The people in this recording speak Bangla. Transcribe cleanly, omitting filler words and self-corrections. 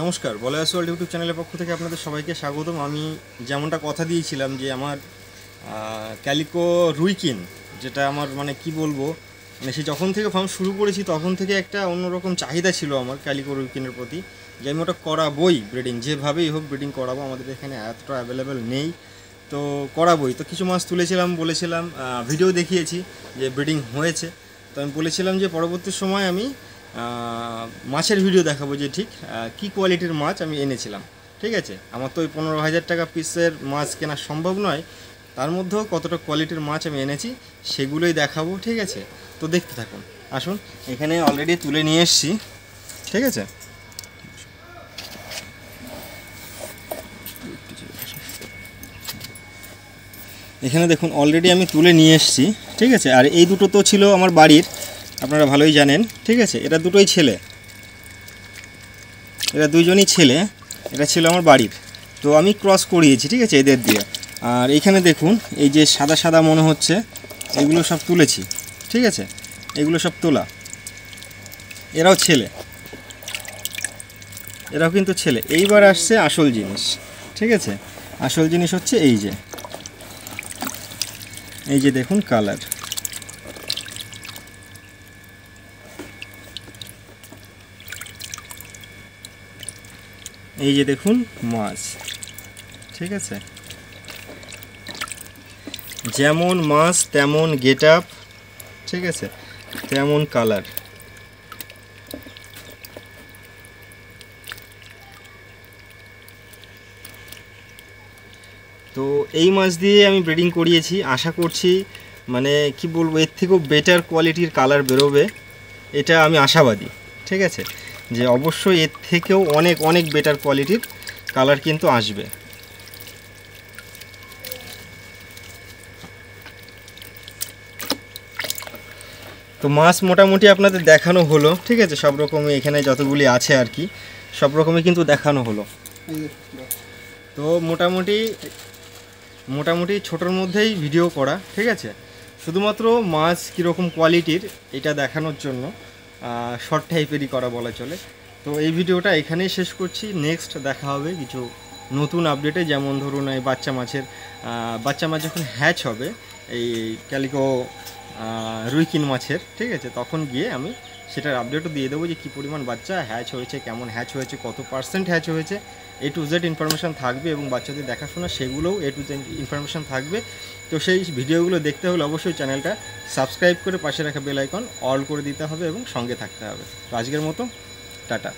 নমস্কার, বলয়াস ওয়ার্ল্ড ইউটিউব চ্যানেলের পক্ষ থেকে আপনাদের সবাইকে স্বাগতম। আমি যেমনটা কথা দিয়েছিলাম যে আমার ক্যালিকো রুইকিন, যেটা আমার মানে কি বলবো, মানে সে যখন থেকে ফার্ম শুরু করেছি তখন থেকে একটা অন্যরকম চাহিদা ছিল আমার ক্যালিকো রুইকিনের প্রতি, যে আমি ওটা করাবোই ব্রিডিং, যেভাবেই হোক ব্রিডিং করাবো। আমাদের এখানে এতটা অ্যাভেলেবেল নেই, তো করাবোই। তো কিছু মাছ তুলেছিলাম, বলেছিলাম, ভিডিও দেখিয়েছি যে ব্রিডিং হয়েছে। তো আমি বলেছিলাম যে পরবর্তী সময় আমি মাছের ভিডিও দেখাবো, যে ঠিক কী কোয়ালিটির মাছ আমি এনেছিলাম। ঠিক আছে, আমার তো ওই 15,000 টাকা পিসের মাছ কেনা সম্ভব নয়, তার মধ্যেও কতটা কোয়ালিটির মাছ আমি এনেছি সেগুলোই দেখাবো। ঠিক আছে, তো দেখতে থাকুন। আসুন, এখানে অলরেডি তুলে নিয়ে এসছি। ঠিক আছে, এখানে দেখুন অলরেডি আমি তুলে নিয়ে এসছি। ঠিক আছে, আর এই দুটো তো ছিল আমার বাড়ির, আপনারা ভালোই জানেন। ঠিক আছে, এরা দুটোই ছেলে, এরা দুইজনই ছেলে, এটা ছিল আমার বাড়ির। তো আমি ক্রস করিয়েছি, ঠিক আছে, এদের দিয়ে। আর এখানে দেখুন এই যে সাদা সাদা মনে হচ্ছে, এগুলো সব তুলেছি। ঠিক আছে, এগুলো সব তোলা, এরাও ছেলে, এরাও কিন্তু ছেলে। এইবার আসছে আসল জিনিস। ঠিক আছে, আসল জিনিস হচ্ছে এই যে দেখুন কালার, এই যে দেখুন মাছ। ঠিক আছে, যেমন মাছ তেমন গেট আপ, ঠিক আছে, তেমন কালার। তো এই মাছ দিয়ে আমি ব্রিডিং করিয়েছি, আশা করছি মানে কি বলবো, এর থেকেও বেটার কোয়ালিটির কালার বেরোবে, এটা আমি আশাবাদী। ঠিক আছে, যে অবশ্যই এর থেকেও অনেক অনেক বেটার কোয়ালিটির কালার কিন্তু আসবে। তো মাছ মোটামুটি আপনাদের দেখানো হলো। ঠিক আছে, সব রকমই এখানে যতগুলি আছে আর কি, সব রকমই কিন্তু দেখানো হলো। তো মোটামুটি মোটামুটি ছোটোর মধ্যেই ভিডিও করা। ঠিক আছে, শুধুমাত্র মাছ কীরকম কোয়ালিটির এটা দেখানোর জন্য শর্ট টাইপেরই করা বলা চলে। তো এই ভিডিওটা এখানেই শেষ করছি। নেক্সট দেখা হবে কিছু নতুন আপডেটে, যেমন ধরুন এই বাচ্চা মাছ যখন হ্যাচ হবে এই ক্যালিকো রুইকিন মাছের, ঠিক আছে, তখন গিয়ে আমি সেটার আপডেটও দিয়ে দেবো, যে কী পরিমাণ বাচ্চা হ্যাচ হয়েছে, কেমন হ্যাচ হয়েছে, কত পার্সেন্ট হ্যাচ হয়েছে, A to Z ইনফরমেশান থাকবে, এবং বাচ্চাদের দেখাশোনা সেগুলোও A to Z ইনফরমেশান থাকবে। তো সেই ভিডিওগুলো দেখতে হলে অবশ্যই চ্যানেলটা সাবস্ক্রাইব করে পাশে রাখা বেল আইকন অল করে দিতে হবে এবং সঙ্গে থাকতে হবে। তো আজকের মতো টাটা।